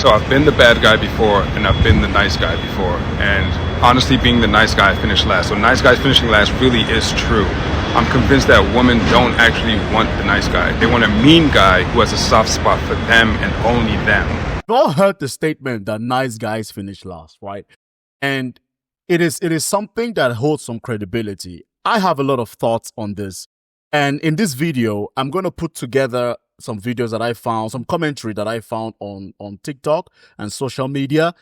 So I've been the bad guy before, and I've been the nice guy before. And honestly, being the nice guy, I finished last. So nice guys finishing last really is true. I'm convinced that women don't actually want the nice guy. They want a mean guy who has a soft spot for them and only them. We've all heard the statement that nice guys finish last, right? And it is something that holds some credibility. I have a lot of thoughts on this. And in this video, I'm going to put together some videos that I found, some commentary that I found on TikTok and social media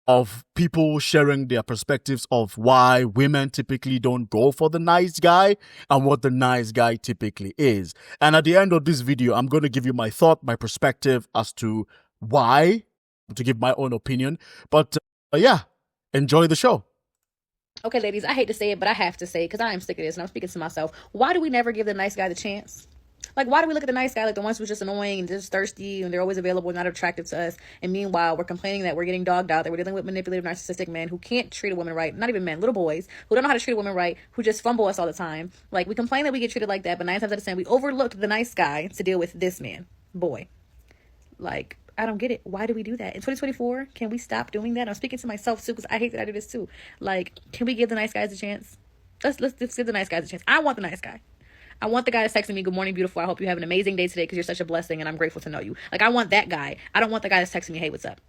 of people sharing their perspectives of why women typically don't go for the nice guy and what the nice guy typically is. And at the end of this video, I'm going to give you my thought, my perspective as to why, to give my own opinion. But yeah, enjoy the show. Okay, ladies, I hate to say it, but I have to say it because I am sick of this and I'm speaking to myself. Why do we never give the nice guy the chance? Like, why do we look at the nice guy like the ones who's just annoying and just thirsty and they're always available and not attractive to us? And meanwhile, we're complaining that we're getting dogged out, that we're dealing with manipulative, narcissistic men who can't treat a woman right. Not even men, little boys who don't know how to treat a woman right, who just fumble us all the time. Like, we complain that we get treated like that, but 9 times out of 10, we overlooked the nice guy to deal with this man, boy. Like, I don't get it. Why do we do that? In 2024, can we stop doing that? I'm speaking to myself too because I hate that I do this too. Like, can we give the nice guys a chance? Let's give the nice guys a chance. I want the nice guy. I want the guy that's texting me, "Good morning, beautiful. I hope you have an amazing day today because you're such a blessing and I'm grateful to know you." Like, I want that guy. I don't want the guy that's texting me, "Hey, what's up?"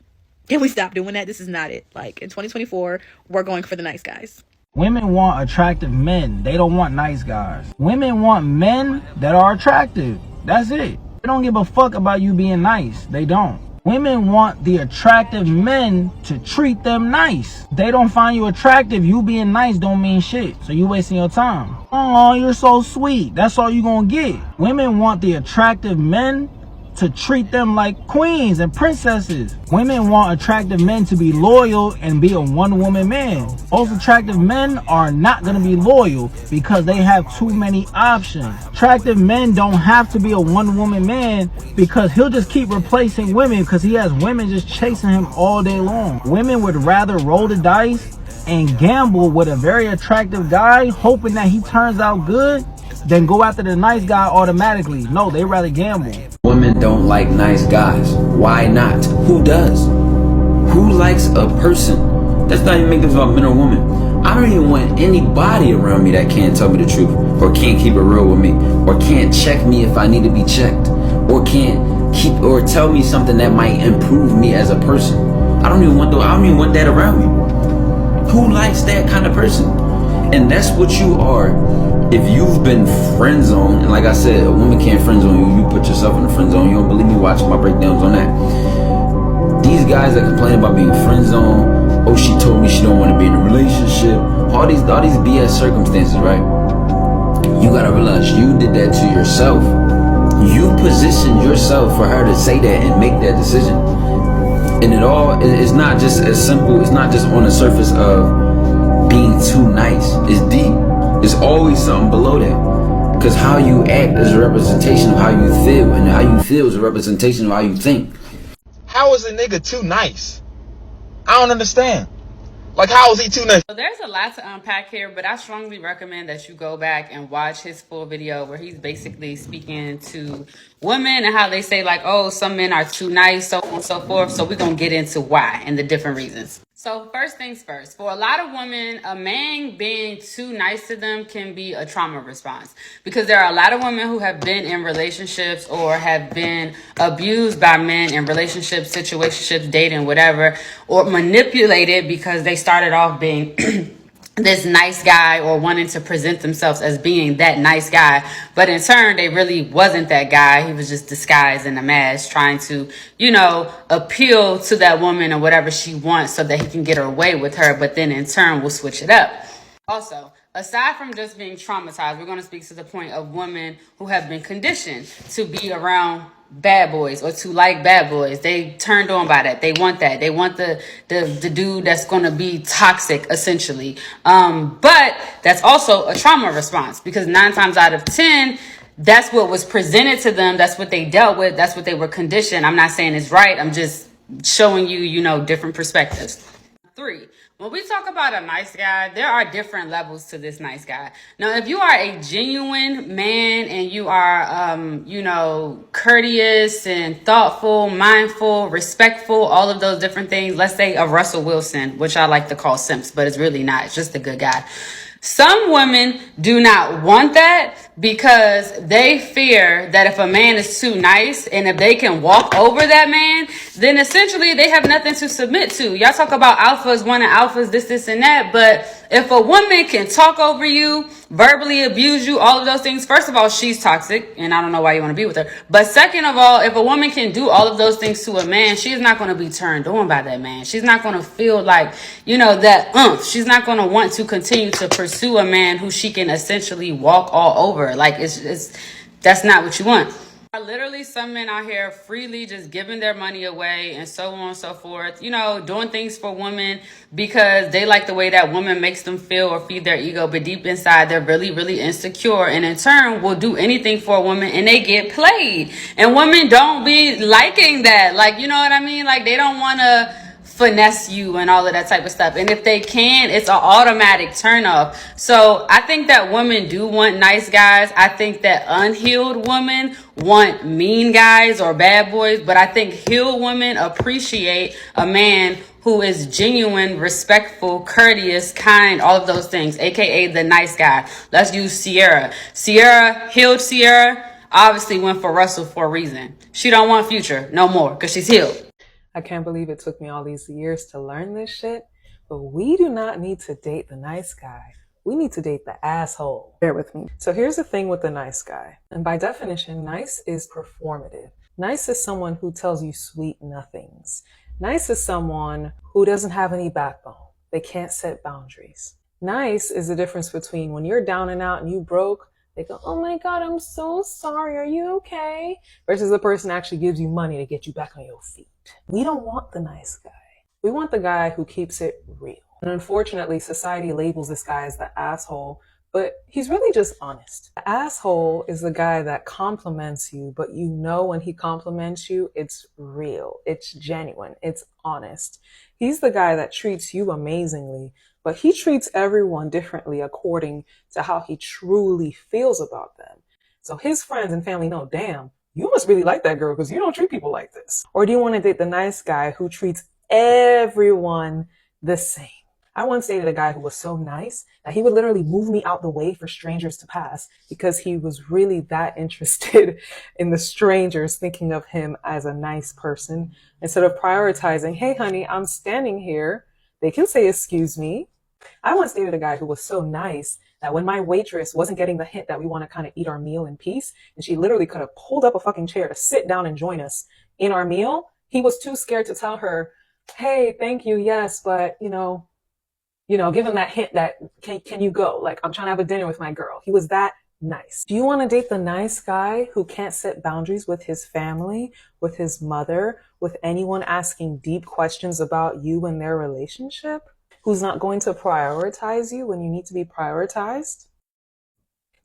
Can we stop doing that? This is not it. Like, in 2024, we're going for the nice guys. Women want attractive men. They don't want nice guys. Women want men that are attractive. That's it. They don't give a fuck about you being nice. They don't. Women want the attractive men to treat them nice. They don't find you attractive. You being nice don't mean shit. So you wasting your time. Oh, you're so sweet. That's all you gonna get. Women want the attractive men to treat them like queens and princesses. Women want attractive men to be loyal and be a one-woman man. Most attractive men are not going to be loyal because they have too many options. Attractive men don't have to be a one-woman man because he'll just keep replacing women because he has women just chasing him all day long. Women would rather roll the dice and gamble with a very attractive guy hoping that he turns out good than go after the nice guy automatically. No, they rather gamble. Women don't like nice guys. Why not? Who does? Who likes a person? That's not even making this about men or women. I don't even want anybody around me that can't tell me the truth, or can't keep it real with me, or can't check me if I need to be checked, or can't keep or tell me something that might improve me as a person. I don't even want that around me. Who likes that kind of person? And that's what you are. If you've been friend zoned, and like I said, a woman can't friend zone you, you put yourself in the friend zone. You don't believe me? Watch my breakdowns on that. These guys that complain about being friend zone, oh, she told me she don't want to be in a relationship, all these BS circumstances, right? You gotta realize you did that to yourself. You positioned yourself for her to say that and make that decision. And it's not just as simple, it's not just on the surface of being too nice. It's deep. There's always something below that. Because how you act is a representation of how you feel. And how you feel is a representation of how you think. How is a nigga too nice? I don't understand. Like, how is he too nice? So there's a lot to unpack here, but I strongly recommend that you go back and watch his full video where he's basically speaking to women and how they say, like, oh, some men are too nice, so on and so forth. So we're going to get into why and the different reasons. So first things first, for a lot of women, a man being too nice to them can be a trauma response because there are a lot of women who have been in relationships or have been abused by men in relationships, situationships, dating, whatever, or manipulated because they started off being this nice guy or wanting to present themselves as being that nice guy. But in turn, they really wasn't that guy. He was just disguised in a mask trying to, appeal to that woman or whatever she wants so that he can get her way with her. But then in turn, we'll switch it up. Also, aside from just being traumatized, we're going to speak to the point of women who have been conditioned to be around bad boys or to like bad boys. They turned on by that. They want that. They want the dude that's going to be toxic, essentially. But that's also a trauma response because 9 times out of 10, that's what was presented to them. That's what they dealt with. That's what they were conditioned. I'm not saying it's right. I'm just showing you, different perspectives. 3, When we talk about a nice guy, there are different levels to this nice guy. Now, if you are a genuine man and you are, courteous and thoughtful, mindful, respectful, all of those different things, let's say a Russell Wilson, which I like to call simps, but it's really not. It's just a good guy. Some women do not want that because they fear that if a man is too nice and if they can walk over that man, then essentially they have nothing to submit to. Y'all talk about alphas wanting alphas, this, and that. But if a woman can talk over you, verbally abuse you, all of those things, first of all, she's toxic and I don't know why you want to be with her. But second of all, if a woman can do all of those things to a man, she's not going to be turned on by that man. She's not going to feel like, that She's not going to want to continue to pursue a man who she can essentially walk all over. Like it's that's not what you want. Are literally some men out here freely just giving their money away and so on and so forth, doing things for women because they like the way that woman makes them feel or feed their ego, but deep inside they're really, really insecure and in turn will do anything for a woman and they get played. And women don't be liking that. Like, you know what I mean? Like they don't want to finesse you and all of that type of stuff. And if they can, it's an automatic turn off. So I think that women do want nice guys. I think that unhealed women want mean guys or bad boys, but I think healed women appreciate a man who is genuine, respectful, courteous, kind, all of those things, aka the nice guy. Let's use Sierra. Healed Sierra, obviously went for Russell for a reason. She don't want Future no more because she's healed. I can't believe it took me all these years to learn this shit, but we do not need to date the nice guy. We need to date the asshole. Bear with me. So here's the thing with the nice guy. And by definition, nice is performative. Nice is someone who tells you sweet nothings. Nice is someone who doesn't have any backbone. They can't set boundaries. Nice is the difference between when you're down and out and you broke, they go, oh my God, I'm so sorry. Are you okay? Versus the person actually gives you money to get you back on your feet. We don't want the nice guy. We want the guy who keeps it real. And unfortunately, society labels this guy as the asshole, but he's really just honest. The asshole is the guy that compliments you, but when he compliments you, it's real, it's genuine, it's honest. He's the guy that treats you amazingly, but he treats everyone differently according to how he truly feels about them. So his friends and family know, damn, you must really like that girl because you don't treat people like this. Or do you want to date the nice guy who treats everyone the same? I once dated a guy who was so nice that he would literally move me out the way for strangers to pass because he was really that interested in the strangers thinking of him as a nice person instead of prioritizing, hey, honey, I'm standing here. They can say, excuse me. I once dated a guy who was so nice that when my waitress wasn't getting the hint that we want to kind of eat our meal in peace, and she literally could have pulled up a fucking chair to sit down and join us in our meal, he was too scared to tell her, hey, thank you, yes, but, give him that hint that, can you go? Like, I'm trying to have a dinner with my girl. He was that nice. Do you want to date the nice guy who can't set boundaries with his family, with his mother, with anyone asking deep questions about you and their relationship? Who's not going to prioritize you when you need to be prioritized?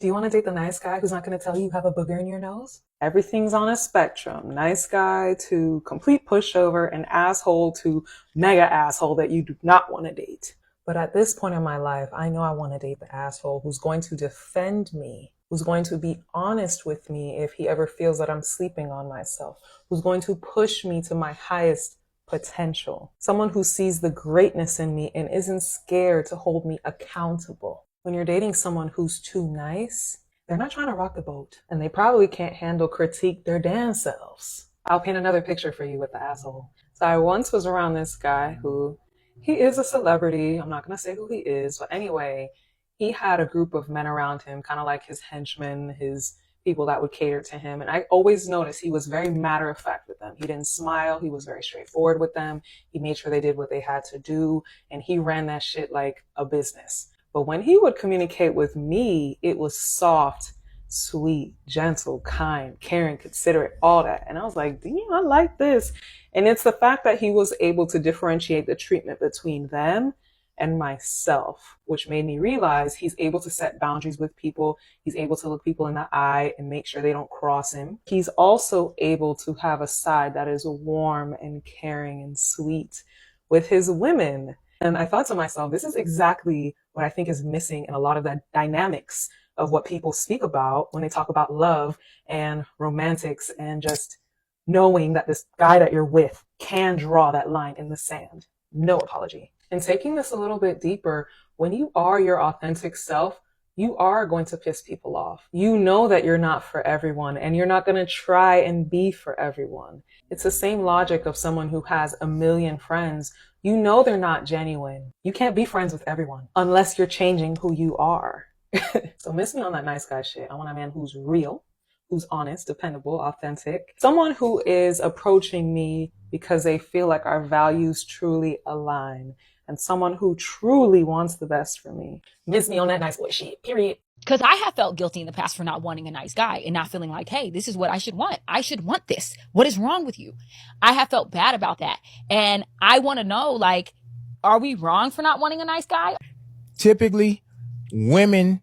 Do you want to date the nice guy who's not going to tell you have a booger in your nose? Everything's on a spectrum. Nice guy to complete pushover and asshole to mega asshole that you do not want to date. But at this point in my life, I know I want to date the asshole who's going to defend me, who's going to be honest with me if he ever feels that I'm sleeping on myself, who's going to push me to my highest potential. Someone who sees the greatness in me and isn't scared to hold me accountable. When you're dating someone who's too nice, they're not trying to rock the boat and they probably can't handle critique their damn selves. I'll paint another picture for you with the asshole. So I once was around this guy who, he is a celebrity. I'm not going to say who he is, but anyway, he had a group of men around him, kind of like his henchmen, his people that would cater to him. And I always noticed he was very matter of fact with them. He didn't smile. He was very straightforward with them. He made sure they did what they had to do. And he ran that shit like a business. But when he would communicate with me, it was soft, sweet, gentle, kind, caring, considerate, all that. And I was like, damn, I like this. And it's the fact that he was able to differentiate the treatment between them and myself, which made me realize he's able to set boundaries with people. He's able to look people in the eye and make sure they don't cross him. He's also able to have a side that is warm and caring and sweet with his women. And I thought to myself, this is exactly what I think is missing in a lot of the dynamics of what people speak about when they talk about love and romantics and just knowing that this guy that you're with can draw that line in the sand. No apology. And taking this a little bit deeper, when you are your authentic self, you are going to piss people off. You know that you're not for everyone and you're not going to try and be for everyone. It's the same logic of someone who has a million friends. You know they're not genuine. You can't be friends with everyone unless you're changing who you are. So miss me on that nice guy shit. I want a man who's real, who's honest, dependable, authentic. Someone who is approaching me because they feel like our values truly align. And someone who truly wants the best for me. Miss me on that nice boy shit, period. Because I have felt guilty in the past for not wanting a nice guy and not feeling like, hey, this is what I should want. I should want this. What is wrong with you? I have felt bad about that. And I want to know, like, are we wrong for not wanting a nice guy? Typically, women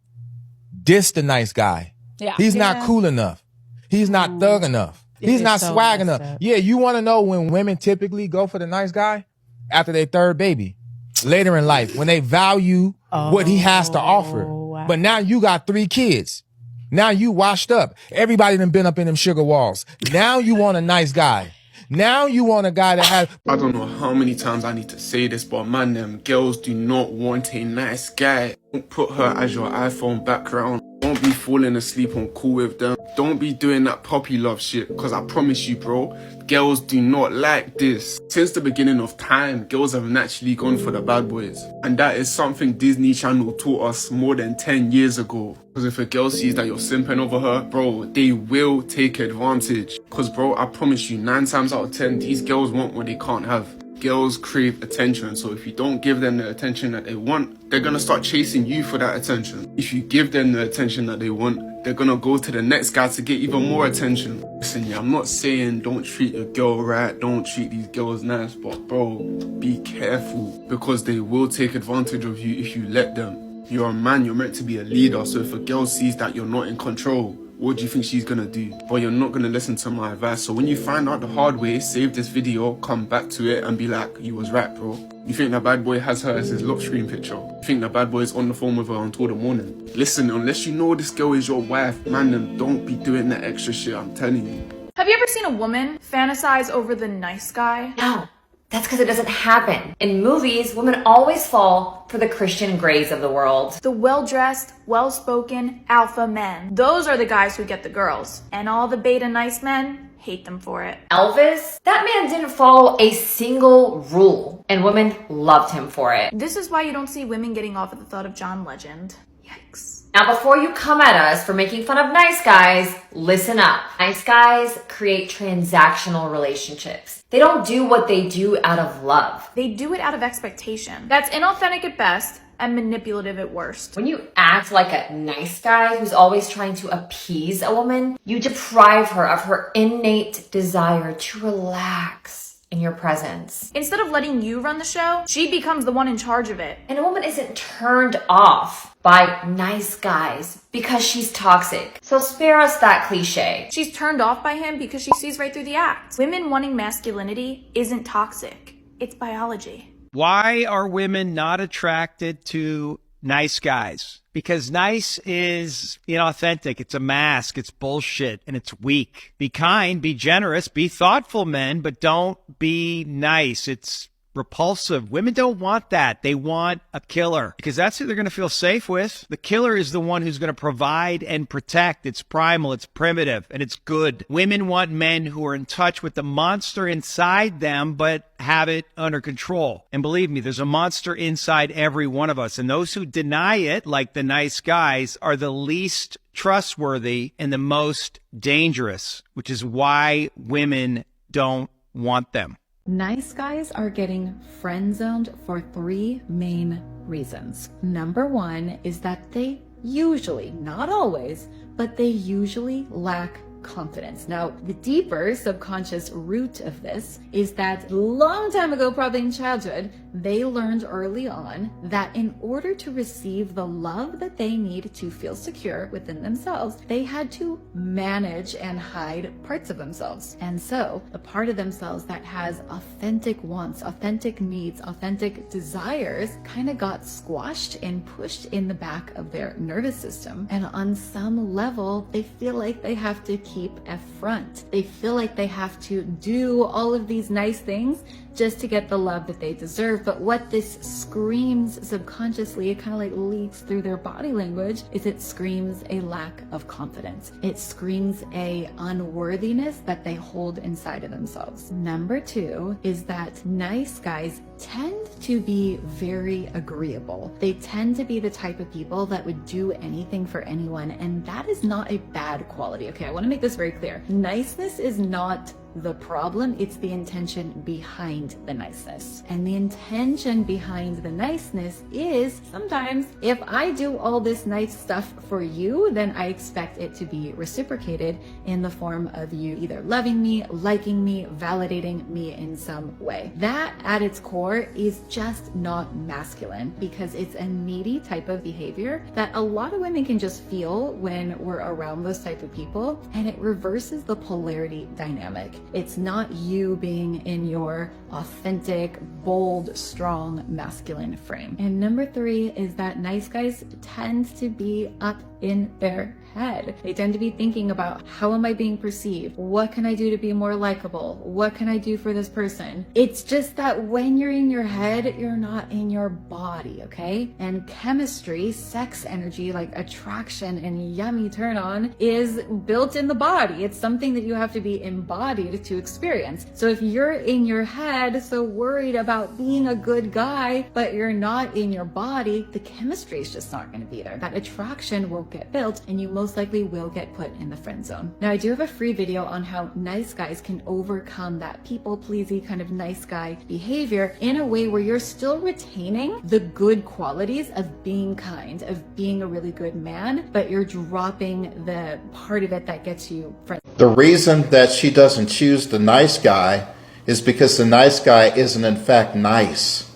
diss the nice guy. Yeah. He's not cool enough. He's not thug enough. He's not swag enough. Yeah, you want to know when women typically go for the nice guy? After their third baby. Later in life, when they value what he has to offer. Wow. But now you got 3 kids. Now you washed up. Everybody done been up in them sugar walls. Now you want a nice guy. Now you want a guy that has... I don't know how many times I need to say this, but man, them girls do not want a nice guy. Don't put her as your iPhone background. Don't be falling asleep on call with them. Don't be doing that puppy love shit, because I promise you, bro, girls do not like this. Since the beginning of time, girls have naturally gone for the bad boys. And that is something Disney Channel taught us more than 10 years ago. Because if a girl sees that you're simping over her, bro, they will take advantage. Because, bro, I promise you, 9 times out of 10, these girls want what they can't have. Girls crave attention, so if you don't give them the attention that they want, they're gonna start chasing you for that attention. If you give them the attention that they want, they're gonna go to the next guy to get even more attention. Listen, yeah, I'm not saying don't treat a girl right, don't treat these girls nice, but bro, be careful, because they will take advantage of you if you let them. You're a man, you're meant to be a leader, so if a girl sees that you're not in control, what do you think she's gonna do? But you're not gonna listen to my advice. So when you find out the hard way, save this video, come back to it and be like, you was right, bro. You think that bad boy has her as his lock screen picture? You think that bad boy is on the phone with her until the morning? Listen, unless you know this girl is your wife, man, then don't be doing that extra shit, I'm telling you. Have you ever seen a woman fantasize over the nice guy? No. That's because it doesn't happen. In movies, women always fall for the Christian Greys of the world. The well-dressed, well-spoken alpha men. Those are the guys who get the girls. And all the beta nice men hate them for it. Elvis? That man didn't follow a single rule, and women loved him for it. This is why you don't see women getting off at the thought of John Legend. Yikes. Now, before you come at us for making fun of nice guys, listen up. Nice guys create transactional relationships. They don't do what they do out of love. They do it out of expectation. That's inauthentic at best and manipulative at worst. When you act like a nice guy who's always trying to appease a woman, you deprive her of her innate desire to relax in your presence. Instead of letting you run the show, she becomes the one in charge of it. And a woman isn't turned off by nice guys because she's toxic. So spare us that cliche. She's turned off by him because she sees right through the act. Women wanting masculinity isn't toxic. It's biology. Why are women not attracted to nice guys? Because nice is inauthentic. It's a mask. It's bullshit. And it's weak. Be kind. Be generous. Be thoughtful, men. But don't be nice. It's repulsive. Women don't want that. They want a killer because that's who they're going to feel safe with. The killer is the one who's going to provide and protect. It's primal, it's primitive, and it's good. Women want men who are in touch with the monster inside them, but have it under control. And believe me, there's a monster inside every one of us. And those who deny it, like the nice guys, are the least trustworthy and the most dangerous, which is why women don't want them. Nice guys are getting friend-zoned for 3 main reasons. Number 1 is that they usually, not always, but they usually lack confidence. Now, the deeper subconscious root of this is that long time ago, probably in childhood, they learned early on that in order to receive the love that they need to feel secure within themselves, they had to manage and hide parts of themselves. And so the part of themselves that has authentic wants, authentic needs, authentic desires kind of got squashed and pushed in the back of their nervous system. And on some level, they feel like they have to keep a front. They feel like they have to do all of these nice things just to get the love that they deserve. But what this screams subconsciously, it kind of like leaks through their body language, is it screams a lack of confidence. It screams a unworthiness that they hold inside of themselves. Number two is that nice guys tend to be very agreeable. They tend to be the type of people that would do anything for anyone, and that is not a bad quality. Okay, I want to make this very clear. Niceness is not the problem, it's the intention behind the niceness. And the intention behind the niceness is sometimes if I do all this nice stuff for you, then I expect it to be reciprocated in the form of you either loving me, liking me, validating me in some way. That at its core is just not masculine, because it's a needy type of behavior that a lot of women can just feel when we're around those type of people, and it reverses the polarity dynamic. It's not you being in your authentic, bold, strong, masculine frame. And number three is that nice guys tend to be up in their head. They tend to be thinking about, how am I being perceived? What can I do to be more likable? What can I do for this person? It's just that when you're in your head, you're not in your body, okay? And chemistry, sex energy, like attraction and yummy turn on, is built in the body. It's something that you have to be embodied to experience. So if you're in your head, so worried about being a good guy, but you're not in your body, the chemistry is just not going to be there. That attraction won't get built, and you most likely will get put in the friend zone. Now, I do have a free video on how nice guys can overcome that people-pleasy kind of nice guy behavior in a way where you're still retaining the good qualities of being kind, of being a really good man, but you're dropping the part of it that gets you friends. The reason that she doesn't choose the nice guy is because the nice guy isn't in fact nice.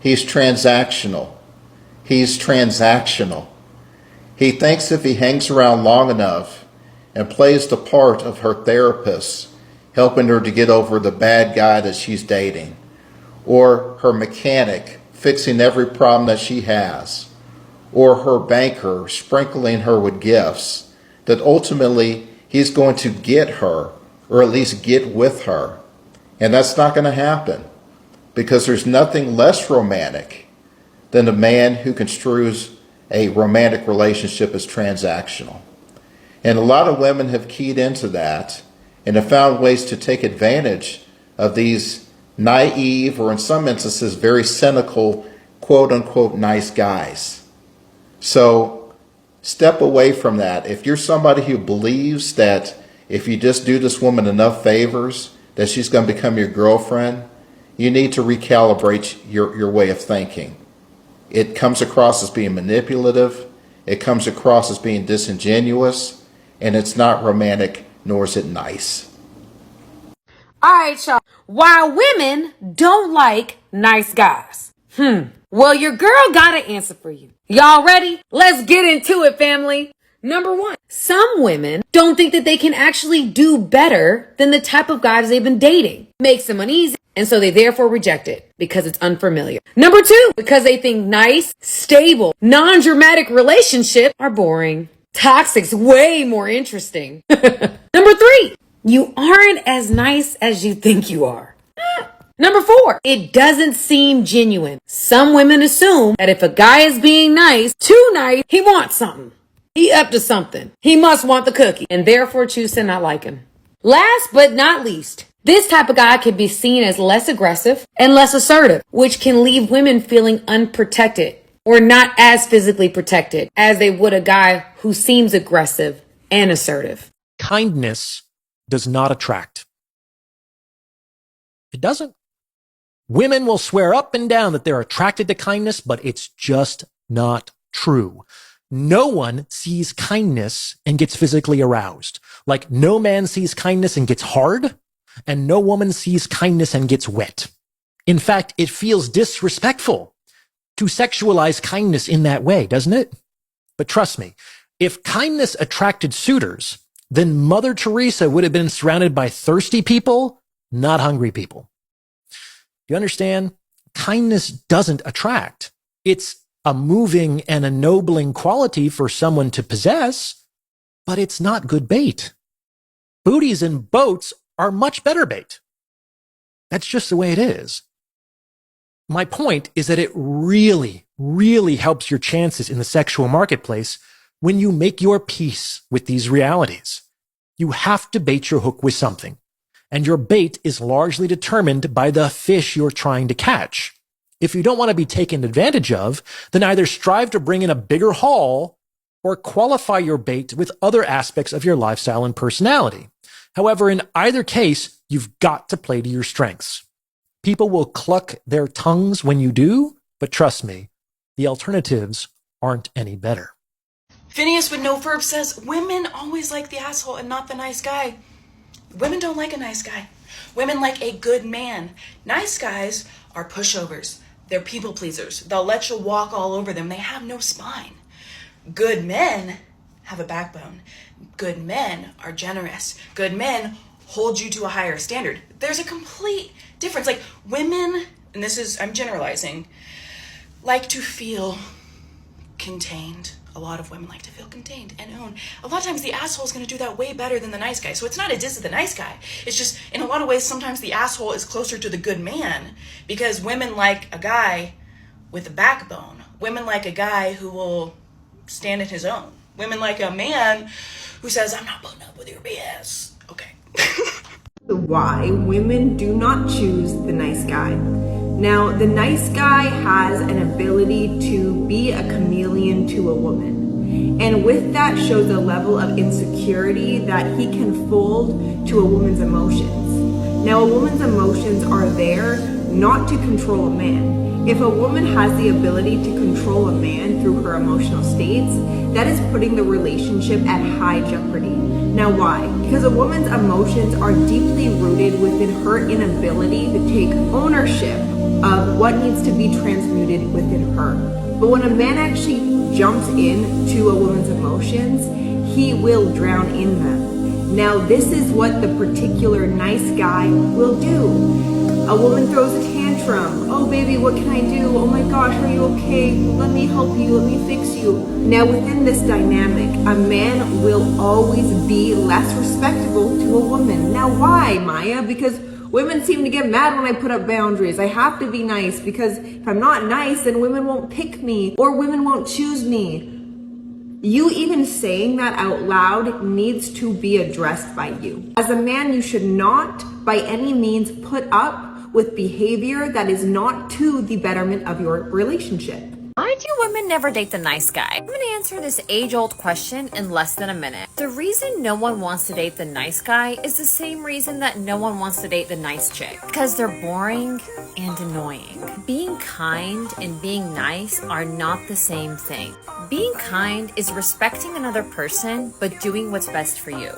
He's transactional. He's transactional. He thinks if he hangs around long enough and plays the part of her therapist, helping her to get over the bad guy that she's dating, or her mechanic fixing every problem that she has, or her banker sprinkling her with gifts, that ultimately he's going to get her, or at least get with her. And that's not going to happen, because there's nothing less romantic than a man who construes a romantic relationship as transactional. And a lot of women have keyed into that and have found ways to take advantage of these naive, or in some instances very cynical, quote unquote nice guys. So step away from that. If you're somebody who believes that if you just do this woman enough favors that she's going to become your girlfriend, you need to recalibrate your way of thinking. It comes across as being manipulative, it comes across as being disingenuous, and it's not romantic, nor is it nice. All right, y'all. Why women don't like nice guys? Well, your girl got an answer for you. Y'all ready? Let's get into it, family. Number one, some women don't think that they can actually do better than the type of guys they've been dating. Makes them uneasy, and so they therefore reject it because it's unfamiliar. Number two, because they think nice, stable, non-dramatic relationships are boring. Toxic's way more interesting. Number three, you aren't as nice as you think you are. Number four, it doesn't seem genuine. Some women assume that if a guy is being nice, too nice, he wants something. He up to something. He must want the cookie, and therefore choose to not like him. Last but not least, this type of guy can be seen as less aggressive and less assertive, which can leave women feeling unprotected or not as physically protected as they would a guy who seems aggressive and assertive. Kindness does not attract. It doesn't. Women will swear up and down that they're attracted to kindness, but it's just not true. No one sees kindness and gets physically aroused. Like no man sees kindness and gets hard, and no woman sees kindness and gets wet. In fact, it feels disrespectful to sexualize kindness in that way, doesn't it? But trust me, if kindness attracted suitors, then Mother Teresa would have been surrounded by thirsty people, not hungry people. You understand? Kindness doesn't attract. It's a moving and ennobling quality for someone to possess, but it's not good bait. Booties and boats are much better bait. That's just the way it is. My point is that it really, really helps your chances in the sexual marketplace when you make your peace with these realities. You have to bait your hook with something, and your bait is largely determined by the fish you're trying to catch. If you don't want to be taken advantage of, then either strive to bring in a bigger haul or qualify your bait with other aspects of your lifestyle and personality. However, in either case, you've got to play to your strengths. People will cluck their tongues when you do, but trust me, the alternatives aren't any better. Phineas with no verb says, women always like the asshole and not the nice guy. Women don't like a nice guy. Women like a good man. Nice guys are pushovers. They're people pleasers. They'll let you walk all over them. They have no spine. Good men have a backbone. Good men are generous. Good men hold you to a higher standard. There's a complete difference. Like women, and this is, I'm generalizing, like to feel contained. A lot of women like to feel contained and owned. A lot of times the asshole is going to do that way better than the nice guy. So it's not a diss of the nice guy. It's just, in a lot of ways, sometimes the asshole is closer to the good man because women like a guy with a backbone. Women like a guy who will stand in his own. Women like a man who says, I'm not putting up with your BS. Okay. Why women do not choose the nice guy. Now, the nice guy has an ability to be a chameleon to a woman. And with that shows a level of insecurity that he can fold to a woman's emotions. Now, a woman's emotions are there not to control a man. If a woman has the ability to control a man through her emotional states, that is putting the relationship at high jeopardy. Now why? Because a woman's emotions are deeply rooted within her inability to take ownership of what needs to be transmuted within her. But when a man actually jumps into a woman's emotions, he will drown in them. Now this is what the particular nice guy will do. A woman throws a tantrum. Oh baby, what can I do? Oh my gosh, are you okay? Let me help you, let me fix you. Now within this dynamic, a man will always be less respectable to a woman. Now why, Maya? Because women seem to get mad when I put up boundaries. I have to be nice because if I'm not nice, then women won't pick me or women won't choose me. You even saying that out loud needs to be addressed by you. As a man, you should not by any means put up with behavior that is not to the betterment of your relationship. Why do women never date the nice guy? I'm gonna answer this age-old question in less than a minute. The reason no one wants to date the nice guy is the same reason that no one wants to date the nice chick. Because they're boring and annoying. Being kind and being nice are not the same thing. Being kind is respecting another person, but doing what's best for you.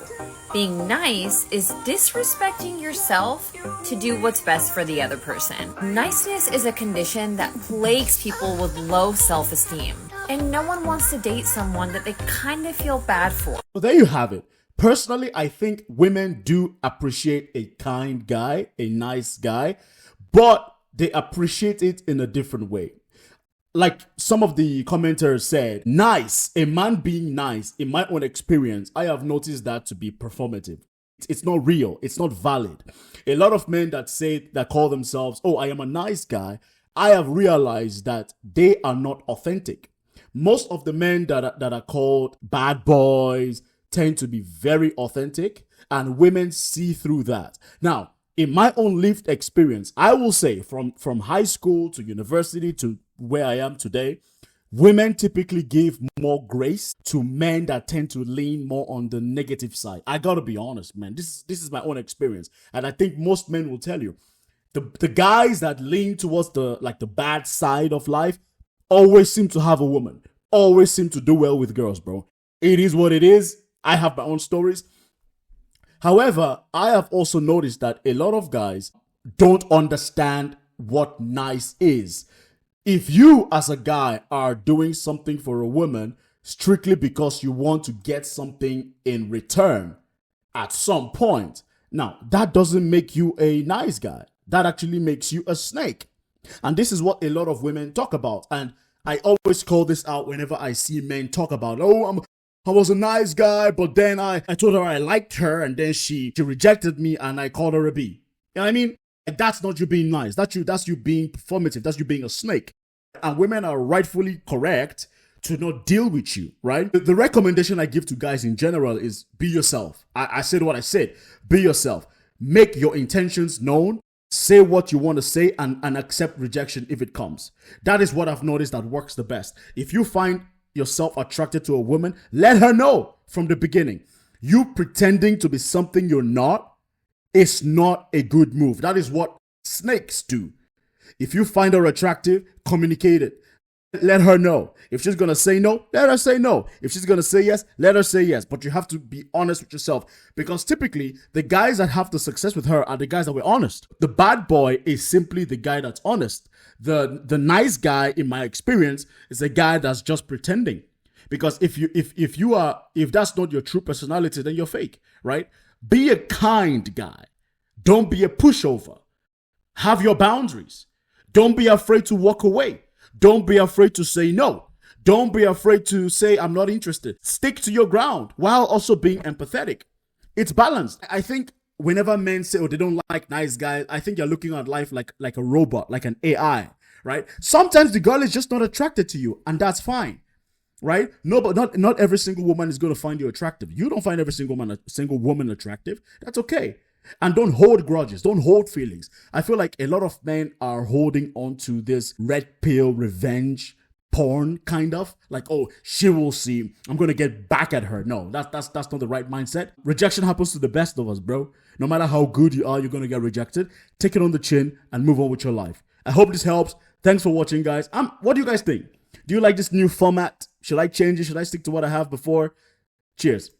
Being nice is disrespecting yourself to do what's best for the other person. Niceness is a condition that plagues people with low self-esteem. And no one wants to date someone that they kind of feel bad for. Well, there you have it. Personally, I think women do appreciate a kind guy, a nice guy, but they appreciate it in a different way. Like some of the commenters said, nice, a man being nice, in my own experience, I have noticed that to be performative. It's not real. It's not valid. A lot of men that call themselves, oh, I am a nice guy, I have realized that they are not authentic. Most of the men that are called bad boys tend to be very authentic, and women see through that. Now, in my own lived experience, I will say from high school to university to where I am today, women typically give more grace to men that tend to lean more on the negative side. I gotta be honest, man. This is my own experience, and I think most men will tell you, the guys that lean towards the bad side of life always seem to have a woman. always seem to do well with girls, bro. It is what it is. I have my own stories. However, I have also noticed that a lot of guys don't understand what nice is. If you as a guy are doing something for a woman strictly because you want to get something in return at some point, now that doesn't make you a nice guy. That actually makes you a snake. And this is what a lot of women talk about. And I always call this out whenever I see men talk about, oh, I was a nice guy, but then I told her I liked her, and then she rejected me, and I called her a B. You know what I mean? Like, that's not you being nice. That's you being performative. That's you being a snake. And women are rightfully correct to not deal with you, right? The recommendation I give to guys in general is be yourself. I said what I said. Be yourself. Make your intentions known. Say what you want to say and accept rejection if it comes. That is what I've noticed that works the best. If you find yourself attracted to a woman, let her know from the beginning. You pretending to be something you're not is not a good move. That is what snakes do. If you find her attractive, communicate it. Let her know. If she's going to say no, let her say no. If she's going to say yes, let her say yes. But you have to be honest with yourself, because typically the guys that have the success with her are the guys that were honest. The bad boy is simply the guy that's honest. The nice guy, in my experience, is a guy that's just pretending. Because if that's not your true personality, then you're fake, right? Be a kind guy. Don't be a pushover. Have your boundaries. Don't be afraid to walk away. Don't be afraid to say no. Don't be afraid to say, I'm not interested. Stick to your ground while also being empathetic. It's balanced. I think whenever men say, oh, they don't like nice guys, I think you're looking at life like a robot, like an AI, right? Sometimes the girl is just not attracted to you, and that's fine, right? No, but not every single woman is going to find you attractive. You don't find every single woman attractive. That's okay. And don't hold grudges. Don't hold feelings. I feel like a lot of men are holding on to this red pill revenge porn kind of like, oh, she will see. I'm going to get back at her. No, that's not the right mindset. Rejection happens to the best of us, bro. No matter how good you are, you're going to get rejected. Take it on the chin and move on with your life. I hope this helps. Thanks for watching, guys. What do you guys think? Do you like this new format? Should I change it? Should I stick to what I have before? Cheers.